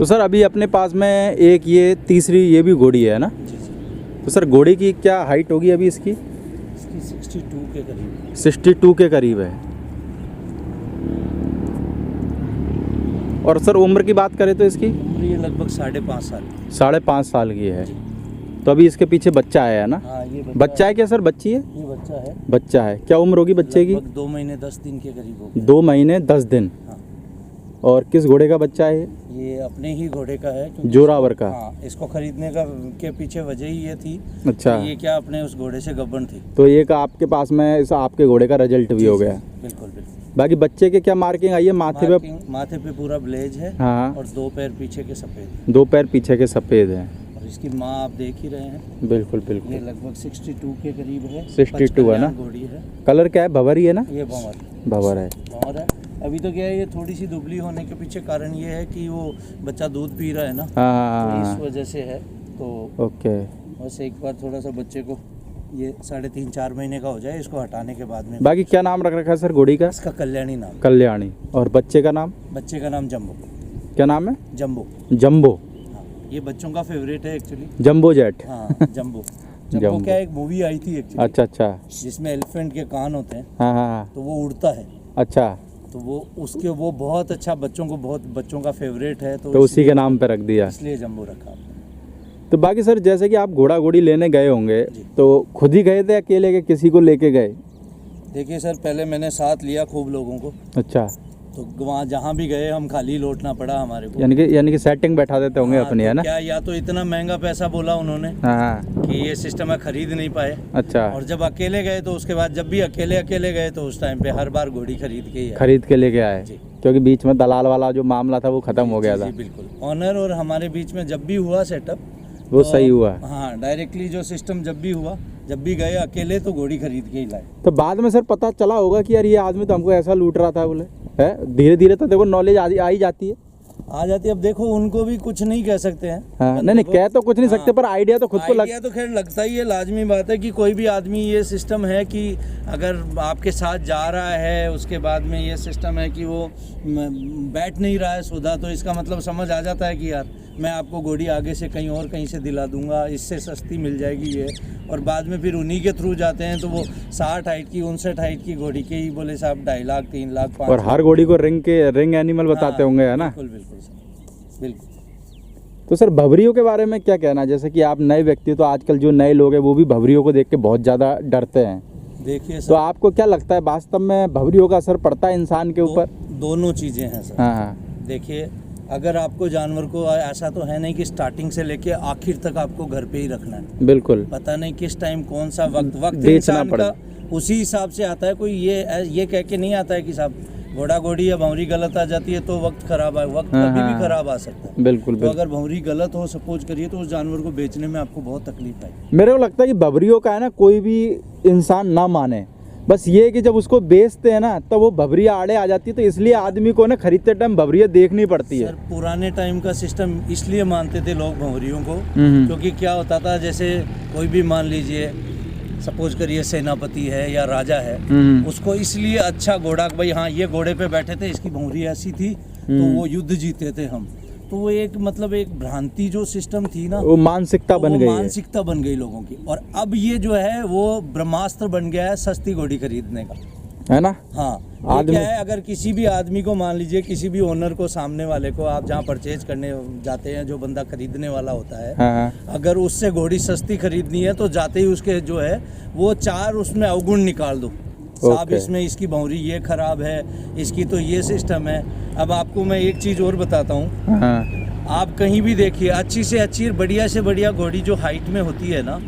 तो सर अभी अपने पास में एक ये तीसरी ये भी घोड़ी है ना? जी जी। तो सर घोड़ी की क्या हाइट होगी अभी इसकी? इसकी 62 के करीब। 62 के करीब है। और सर उम्र की बात करें तो इसकी उम्र ये लगभग 5.5 साल। 5.5 साल की है। जी। तो अभी इसके पीछे बच्चा आया है ना? हाँ, ये बच्चा है क्या सर? बच्ची है? ये बच्चा है। बच्चा है। क्या उम्र होगी बच्चे की? 2 महीने 10 दिन के करीब हो गया। 2 महीने 10 दिन। हाँ। और किस घोड़े का बच्चा है ये अपने ही घोड़े का है। जोरावर का? हाँ, इसको खरीदने का के पीछे वजह ही ये थी। अच्छा। ये क्या अपने उस घोड़े से गब्बन थी। तो एक आपके पास में इस आपके घोड़े का रिजल्ट भी हो गया। बिल्कुल बिल्कुल। बाकी बच्चे के क्या मार्किंग आई है? माथे पे पूरा ब्लेज है। हाँ। और 2 पैर पीछे के सफेद। 2 पैर पीछे के सफेद है। और इसकी माँ आप देख ही रहे हैं। बिल्कुल ये बिल्कुल। लगभग 62 के करीब है। 62 है ना? घोड़ी है। कलर क्या है? भंवर ही है ना? ये भंवर। भंवर है। भंवर है। अभी तो क्या है, ये थोड़ी सी दुबली होने के पीछे कारण ये है कि वो बच्चा दूध पी रहा है ना। हाँ। तो इस वजह से है। तो ओके। बस एक बार थोड़ा सा बच्चे को ये 3.5-4 महीने का हो जाए, इसको हटाने के बाद में। बाकी क्या नाम रख रखा है सर घोड़ी का? इसका कल्याणी नाम। कल्याणी। और बच्चे का नाम? बच्चे का नाम जम्बो। क्या नाम है? जम्बो। जम्बो। हाँ, ये बच्चों का फेवरेट है एक्चुअली। Jumbo jet. हाँ, जम्बो। जम्बो क्या, एक मूवी आई थी एक्चुअली। अच्छा अच्छा। जिसमें एलिफेंट के कान होते हैं। हाँ हाँ। तो वो उड़ता है। अच्छा। तो वो बहुत अच्छा, बच्चों का फेवरेट है। तो उसी के नाम पे रख दिया, इसलिए जम्बो रखा। तो बाकी सर जैसे कि आप घोड़ा घोड़ी लेने गए होंगे तो खुद ही गए थे अकेले के किसी को लेके गए? देखिए सर, पहले मैंने साथ लिया खूब लोगों को। अच्छा। तो वहाँ जहाँ भी गए हम खाली लौटना पड़ा हमारे को। यानी कि सेटिंग बैठा देते होंगे अपनी, है ना? क्या, या तो इतना महंगा पैसा बोला उन्होंने हाँ कि ये सिस्टम है, खरीद नहीं पाए। अच्छा। और जब अकेले गए तो उसके बाद जब भी अकेले गए तो उस टाइम पे हर बार घोड़ी खरीद के लेके आए, क्योंकि बीच में दलाल वाला जो मामला था वो खत्म हो गया था। बिल्कुल। ऑनर और हमारे बीच में जब भी हुआ सेटअप वो सही हुआ। हाँ, डायरेक्टली जो सिस्टम जब भी हुआ, जब भी गए अकेले तो घोड़ी खरीद के ही लाए। तो बाद में सर पता चला होगा कि यार ये आदमी तो हमको ऐसा लूट रहा था बोले, है? धीरे धीरे तो देखो नॉलेज आ ही जाती है। अब देखो उनको भी कुछ नहीं कह सकते हैं। हाँ, नहीं कह तो कुछ नहीं सकते, पर आइडिया तो खुद को तो खैर लगता ही है, लाजमी बात है कि कोई भी आदमी, ये सिस्टम है कि अगर आपके साथ जा रहा है उसके बाद में ये सिस्टम है कि वो बैठ नहीं रहा है सुधा, तो इसका मतलब समझ आ जाता है कि यार मैं आपको घोड़ी आगे से कहीं से दिला दूंगा, इससे सस्ती मिल जाएगी ये। और बाद में फिर उन्हीं के थ्रू जाते हैं तो वो 60 हाइट की 59 हाइट की घोड़ी के ही बोले साहब 2.5 लाख 3 लाख 5 और हर घोड़ी को रिंग एनिमल बताते होंगे, है ना? बिल्कुल बिल्कुल सर, बिल्कुल। तो सर भवरियों के बारे में क्या कहना? जैसे कि आप नए व्यक्ति, तो आजकल जो नए लोग हैं वो भी भवरियों को देख के बहुत ज़्यादा डरते हैं। देखिए सर, तो आपको क्या लगता है वास्तव में भवरियों का असर पड़ता है इंसान के ऊपर? दोनों चीज़ें हैं सर। हाँ। देखिए, अगर आपको जानवर को, ऐसा तो है नहीं कि स्टार्टिंग से लेके आखिर तक आपको घर पे ही रखना है। बिल्कुल। पता नहीं किस टाइम कौन सा वक्त बेचना पड़े, उसी हिसाब से आता है। कोई ये कह के नहीं आता है कि साहब घोड़ा घोड़ी या भंवरी गलत आ जाती है तो वक्त खराब है। वक्त कभी भी खराब आ सकता है। बिल्कुल। तो अगर भंवरी गलत हो सपोज करिए तो उस जानवर को बेचने में आपको बहुत तकलीफ आएगी। मेरे को लगता है कि भवरियों का है ना, कोई भी इंसान ना माने, बस ये कि जब उसको बेचते हैं ना तो वो भवरिया आड़े आ जाती है, तो इसलिए आदमी को ना खरीदते टाइम भवरिया देखनी पड़ती है। सर, पुराने टाइम का सिस्टम इसलिए मानते थे लोग भंवरियों को, क्योंकि क्या होता था, जैसे कोई भी मान लीजिए सपोज करिए सेनापति है या राजा है, उसको इसलिए अच्छा घोड़ा, भाई हाँ ये घोड़े पे बैठे थे, इसकी भंवरी ऐसी थी तो वो युद्ध जीते थे हम। तो वो एक मतलब एक भ्रांति जो सिस्टम थी ना, वो मानसिकता बन गई, मानसिकता बन गई लोगों की। और अब ये जो है वो ब्रह्मास्त्र बन गया है सस्ती घोड़ी खरीदने का, है ना? हाँ। क्या है, अगर किसी भी आदमी को, मान लीजिए किसी भी ओनर को, सामने वाले को, आप जहाँ परचेज करने जाते हैं, जो बंदा खरीदने वाला होता है, हाँ। अगर उससे घोड़ी सस्ती खरीदनी है तो जाते ही उसके जो है वो 4 उसमें अवगुण निकाल दो। साहब इसमें इसकी भंवरी ये खराब है, इसकी तो ये सिस्टम है। अब आपको मैं एक चीज़ और बताता हूँ। हाँ। आप कहीं भी देखिए, अच्छी से अच्छी बढ़िया से बढ़िया घोड़ी जो हाइट में होती है ना,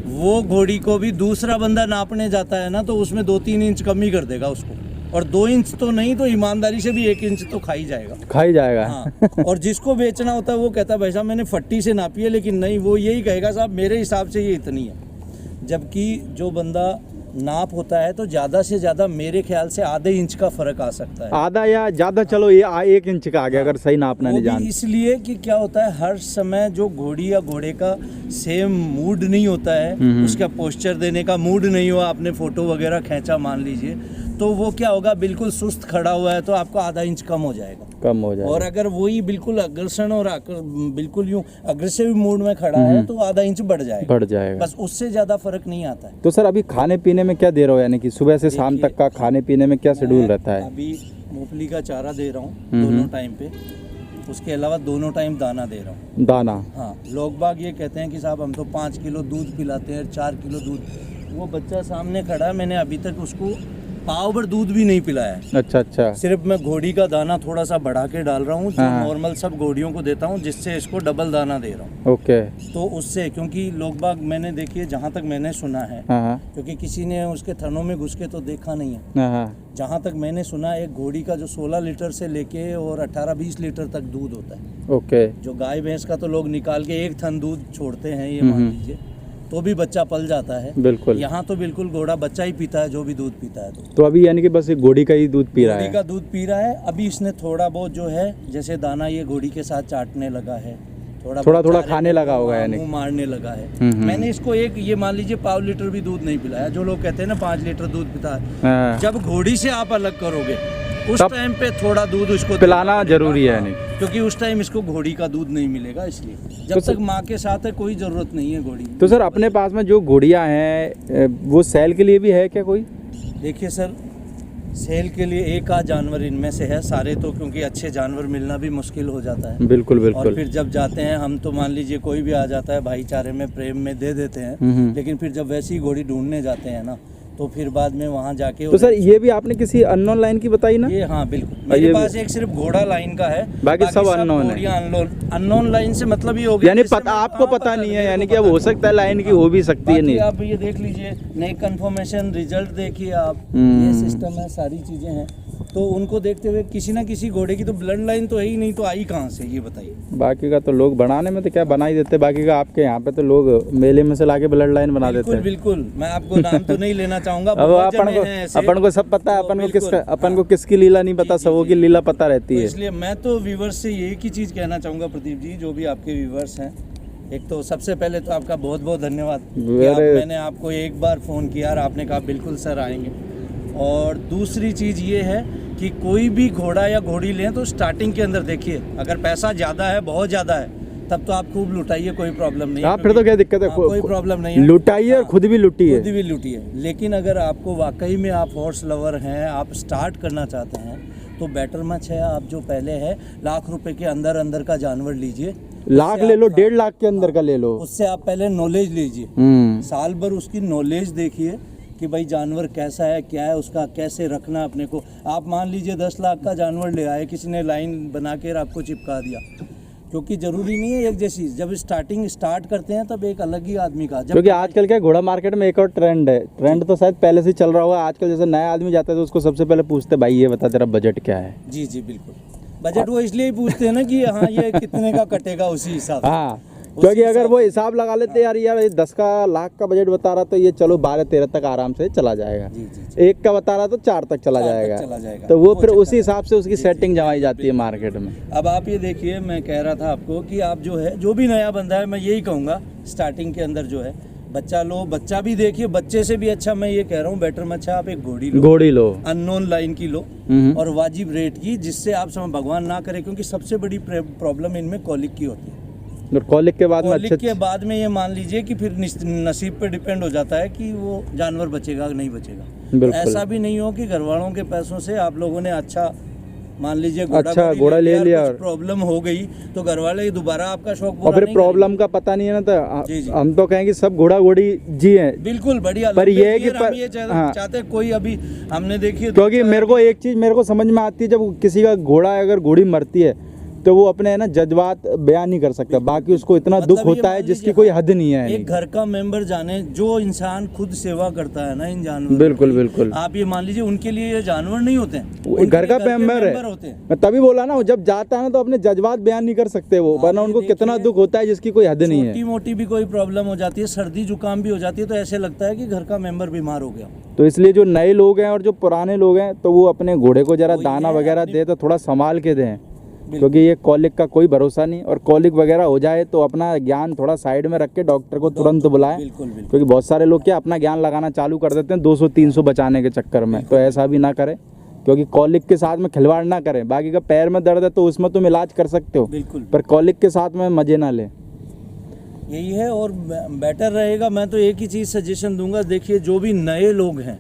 वो घोड़ी को भी दूसरा बंदा नापने जाता है ना तो उसमें 2-3 इंच कम ही कर देगा उसको, और 2 इंच तो नहीं तो ईमानदारी से भी 1 इंच तो खा ही जाएगा। हाँ। और जिसको बेचना होता है वो कहता है भाई साहब मैंने फट्टी से नापी है, लेकिन नहीं, वो यही कहेगा साहब मेरे हिसाब से ये इतनी है। जबकि जो बंदा नाप होता है तो ज़्यादा से ज़्यादा मेरे ख्याल से आधे इंच का फ़र्क आ सकता है, आधा या ज़्यादा, चलो ये 1 इंच का आ गया। हाँ। अगर सही नापना नहीं जानते, इसलिए कि क्या होता है, हर समय जो घोड़ी या घोड़े का सेम मूड नहीं होता है, उसका पोस्चर देने का मूड नहीं हुआ, आपने फ़ोटो वगैरह खींचा मान लीजिए, तो वो क्या होगा, बिल्कुल सुस्त खड़ा हुआ है तो आपको आधा इंच कम हो कम हो जाए। और अगर वही बिल्कुल अग्रसर और बिल्कुल यूं अग्रेसिव मूड में खड़ा है तो आधा इंच बढ़ जाएगा, बस उससे ज्यादा फर्क नहीं आता है। तो सर अभी खाने पीने में क्या दे रहे हो, यानी कि सुबह से शाम तक का खाने पीने में क्या शेड्यूल रहता है? अभी मूंगफली का चारा दे रहा हूँ दोनों टाइम पे, उसके अलावा दोनों टाइम दाना दे रहा हूँ। दाना? हाँ। लोग बाग ये कहते हैं कि साहब हम तो 5 किलो दूध पिलाते हैं, 4 किलो दूध। वो बच्चा सामने खड़ा है, मैंने अभी तक उसको पाव भर दूध भी नहीं पिलाया है। अच्छा। सिर्फ मैं घोड़ी का दाना थोड़ा सा बढ़ा के डाल रहा हूँ, जो नॉर्मल सब घोड़ियों को देता हूँ, जिससे इसको डबल दाना दे रहा हूँ। ओके। तो उससे, क्योंकि लोग बाग मैंने देखिए जहाँ तक मैंने सुना है, क्योंकि किसी ने उसके थनों में घुस के तो देखा नहीं है, जहाँ तक मैंने सुना एक घोड़ी का जो 16 लीटर से लेके और 18-20 लीटर तक दूध होता है। ओके। जो गाय भैंस का तो लोग निकाल के एक थन दूध छोड़ते हैं, ये मान लीजिए, तो भी बच्चा पल जाता है। बिल्कुल। यहाँ तो बिल्कुल घोड़ा बच्चा ही पीता है, जो भी दूध पीता है। तो अभी यानी कि बस एक घोड़ी का ही दूध पी रहा है? घोड़ी का दूध पी रहा है। अभी इसने थोड़ा बहुत जो है जैसे दाना ये घोड़ी के साथ चाटने लगा है, थोड़ा खाने लगा होगा, यानी मुंह मारने लगा है। मैंने इसको एक ये मान लीजिए पाव लीटर भी दूध नहीं पिलाया। जो लोग कहते हैं ना 5 लीटर दूध पिता है, जब घोड़ी से आप अलग करोगे उस टाइम पे थोड़ा दूध उसको पिलाना जरूरी है, नहीं क्योंकि उस टाइम इसको घोड़ी का दूध नहीं मिलेगा। इसलिए जब तक माँ के साथ है कोई जरूरत नहीं है घोड़ी। तो सर अपने पास में जो घोड़ियाँ हैं वो सेल के लिए भी है क्या कोई? देखिए सर, सेल के लिए एक आध जानवर इनमें से है, सारे तो क्योंकि अच्छे जानवर मिलना भी मुश्किल हो जाता है। बिल्कुल। और फिर जब जाते हैं हम तो मान लीजिए कोई भी आ जाता है भाईचारे में, प्रेम में दे देते हैं, लेकिन फिर जब वैसी घोड़ी ढूंढने जाते हैं ना, तो फिर बाद में वहाँ जाके। तो सर ये भी आपने किसी अननोन लाइन की बताई ना? ये हाँ बिल्कुल, मेरे पास एक सिर्फ घोड़ा लाइन का है, बाकी सब अननोन है। अननोन लाइन से मतलब ये हो गया, यानी आपको पता नहीं है, यानी कि अब हो सकता है लाइन की हो भी सकती है। नहीं, आप ये देख लीजिए, नई कंफर्मेशन रिजल्ट देखिए आप, ये सिस्टम है, सारी चीजें हैं। तो उनको देखते हुए किसी ना किसी घोड़े की तो ब्लड लाइन तो है ही नहीं, तो आई कहाँ से ये बताइए? बाकी का तो लोग बनाने में तो क्या बना ही देते, बाकी का आपके यहाँ पे तो लोग मेले में से लाके ब्लड लाइन बना देते हैं। बिल्कुल, मैं आपको नाम तो नहीं लेना चाहूंगा। अब अपन को सब पता है, अपन को किसकी लीला नहीं पता, सबों की लीला पता रहती है। इसलिए मैं तो व्यूवर्स से यही की चीज कहना चाहूंगा प्रदीप जी, जो भी आपके व्यूवर्स हैं, एक तो सबसे पहले तो आपका बहुत बहुत धन्यवाद। मैंने आपको एक बार फ़ोन किया और आपने कहा बिल्कुल सर आएंगे। और दूसरी चीज़ ये है कि कोई भी घोड़ा या घोड़ी लें तो स्टार्टिंग के अंदर देखिए, अगर पैसा ज़्यादा है, बहुत ज़्यादा है, तब तो आप खूब लुटाइए, कोई प्रॉब्लम नहीं है। फिर तो क्या दिक्कत है? कोई प्रॉब्लम नहीं है, लुटाइए और खुद भी लुटिए। लेकिन अगर आपको वाकई में आप हॉर्स लवर हैं, आप स्टार्ट करना चाहते हैं, तो बेटर मच है आप जो पहले है ₹1,00,000 के अंदर का जानवर लीजिए। लाख ले लो, 1.5 लाख के अंदर का ले लो, उससे आप पहले नॉलेज लीजिए, साल भर उसकी नॉलेज देखिए कि भाई जानवर कैसा है, क्या है, उसका कैसे रखना अपने को। आप मान लीजिए 10 लाख का जानवर ले आए, किसी ने लाइन बना के आपको चिपका दिया, क्योंकि जरूरी नहीं है एक जैसी। जब स्टार्ट करते हैं तब एक अलग ही आदमी का, क्योंकि आजकल क्या घोड़ा मार्केट में एक और ट्रेंड तो शायद पहले से चल रहा होगा। आजकल जैसे नया आदमी जाता है तो उसको सबसे पहले पूछते भाई ये बता तेरा बजट क्या है। जी बिल्कुल, बजट वो इसलिए ही पूछते हैं ना कि हाँ ये कितने का कटेगा, उसी हिसाब से। हाँ, क्योंकि अगर वो हिसाब लगा लेते यार ये 10 लाख का बजट बता रहा तो ये चलो 12-13 तक आराम से चला जाएगा। जी। 1 का बता रहा तो 4 तक चला जाएगा। तो वो फिर उसी हिसाब से उसकी सेटिंग जमाई जाती है मार्केट में। अब आप ये देखिए, मैं कह रहा था आपको कि आप जो भी नया बंदा है, मैं यही कहूँगा स्टार्टिंग के अंदर जो है बच्चा लो, बच्चा भी देखिए, बच्चे से भी अच्छा मैं ये कह रहा हूँ बेटर मत आप एक घोड़ी लो, अननोन लाइन की लो, और वाजिब रेट की, जिससे आप समय भगवान ना करे, क्योंकि सबसे बड़ी प्रॉब्लम इनमें कॉलिक की होती है। कॉलिक के बाद में ये मान लीजिए कि फिर नसीब पे डिपेंड हो जाता है कि वो जानवर बचेगा नहीं बचेगा। ऐसा भी नहीं हो कि घर वालों के पैसों से आप लोगों ने अच्छा मान लीजिए घोड़ा ले लिया, प्रॉब्लम हो गई तो घर वाले दोबारा आपका शौक पूरा, और फिर प्रॉब्लम का पता नहीं है ना, तो हम तो कहेंगे सब घोड़ा घोड़ी जी है बिल्कुल बढ़िया। पर ये है कि चाहते कोई, अभी हमने देखी, क्योंकि मेरे को एक चीज मेरे को समझ में आती है, जब किसी का घोड़ा अगर घोड़ी मरती है तो वो अपने है ना जज्बात बयान नहीं कर सकता, बाकी उसको इतना दुख होता है जिसकी कोई हद नहीं है। एक घर का मेंबर जाने, जो इंसान खुद सेवा करता है ना इन जानवरों, बिल्कुल आप ये मान लीजिए उनके लिए ये जानवर नहीं होते हैं, घर का मेंबर है। मैं तभी बोला ना, जब जाता है ना तो अपने जज्बात बयान नहीं कर सकते वो, वरना उनको कितना दुख होता है जिसकी कोई हद नहीं है। छोटी मोटी भी कोई प्रॉब्लम हो जाती है, सर्दी जुकाम भी हो जाती है, तो ऐसे लगता है कि घर का मेंबर बीमार हो गया। तो इसलिए जो नए लोग हैं और जो पुराने लोग हैं, तो वो अपने घोड़े को जरा दाना वगैरह दे तो थोड़ा संभाल के दें, क्योंकि ये कॉलिक का कोई भरोसा नहीं, और कॉलिक वगैरह हो जाए तो अपना ज्ञान थोड़ा साइड में रख के डॉक्टर को तुरंत बुलाएं। क्योंकि बहुत सारे लोग क्या अपना ज्ञान लगाना चालू कर देते हैं 200-300 बचाने के चक्कर में, तो ऐसा भी ना करें। क्योंकि कॉलिक के साथ में खिलवाड़ ना करें। बाकी का पैर में दर्द है तो उसमें तुम इलाज कर सकते हो, बिल्कुल, पर कॉलिक के साथ में मजे ना लें। यही है। और बेटर रहेगा, मैं तो एक ही चीज़ सजेशन दूंगा, देखिए जो भी नए लोग हैं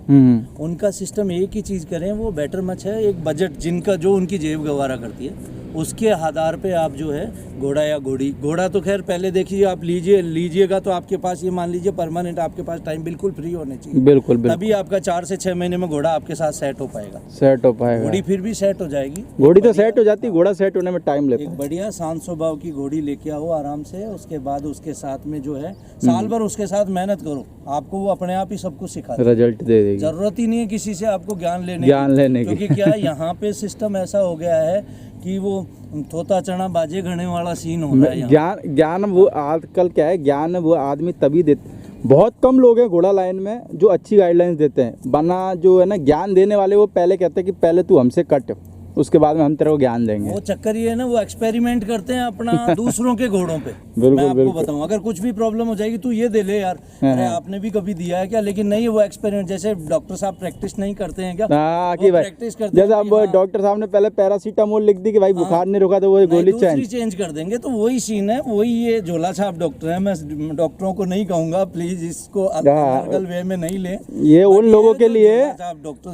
उनका सिस्टम एक ही चीज़ करें, वो बेटर मच है। एक बजट जिनका जो उनकी जेब गवारा करती है उसके आधार पे आप जो है घोड़ा या घोड़ी, घोड़ा तो खैर पहले देखिए आप लीजिएगा तो आपके पास ये मान लीजिए परमानेंट आपके पास टाइम बिल्कुल फ्री होने चाहिए, बिल्कुल बिल्कुल, तभी आपका 4 से 6 महीने में घोड़ा आपके साथ सेट हो पाएगा। घोड़ी फिर भी सेट हो जाएगी, घोड़ी तो सेट हो जाती है, घोड़ा सेट होने में टाइम लगता है। एक बढ़िया शांत स्वभाव की घोड़ी लेके आओ आराम से, उसके बाद उसके साथ में जो है साल भर उसके साथ मेहनत करो, आपको वो अपने आप ही सब कुछ सिखा रिजल्ट दे देगी। जरूरत ही नहीं है किसी से आपको ज्ञान लेने की, क्योंकि क्या यहाँ पे सिस्टम ऐसा हो गया है कि वो तोता चना बाजे घने वाला सीन हो रहा है। ज्ञान वो आजकल क्या है, ज्ञान वो आदमी तभी देते, बहुत कम लोग हैं घोड़ा लाइन में जो अच्छी गाइडलाइंस देते हैं, वरना जो है ना ज्ञान देने वाले वो पहले कहते हैं कि पहले तू हमसे कट, उसके बाद में हम तेरे को ज्ञान देंगे। वो चक्कर ये है ना, वो एक्सपेरिमेंट करते हैं अपना दूसरों के घोड़ों पे। मैं आपको बताऊं, अगर कुछ भी प्रॉब्लम हो जाएगी तू ये दे ले यार, अरे आपने भी कभी दिया है क्या, लेकिन नहीं, वो एक्सपेरिमेंट, जैसे डॉक्टर साहब प्रैक्टिस नहीं करते हैं क्या, कि भाई प्रैक्टिस करते जैसे अब डॉक्टर साहब ने पहले पैरासीटामोल लिख दी कि भाई बुखार नहीं रुका तो वो गोली चेंज कर देंगे, तो वही सीन है, वही ये झोला छाप डॉक्टर है। मैं डॉक्टरों को नहीं कहूंगा प्लीज इसको अनर्गल वे में नहीं ले, ये उन लोगों के लिए,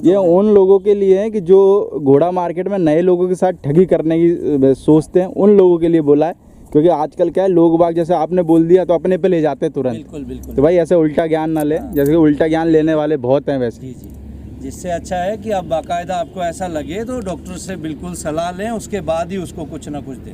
ये उन लोगों के लिए है कि जो घोड़ा मार्केट में नए लोगों के साथ ठगी करने की सोचते हैं, उन लोगों के लिए बोला है। क्योंकि आजकल क्या है, लोग बाग जैसे आपने बोल दिया तो अपने पे ले जाते हैं तुरंत। बिल्कुल बिल्कुल, तो भाई ऐसे उल्टा ज्ञान ना ले, जैसे कि उल्टा ज्ञान लेने वाले बहुत हैं वैसे। जी जी, जिससे अच्छा है कि आप बाकायदा आपको ऐसा लगे तो डॉक्टर से बिल्कुल सलाह लें, उसके बाद ही उसको कुछ ना कुछ दें।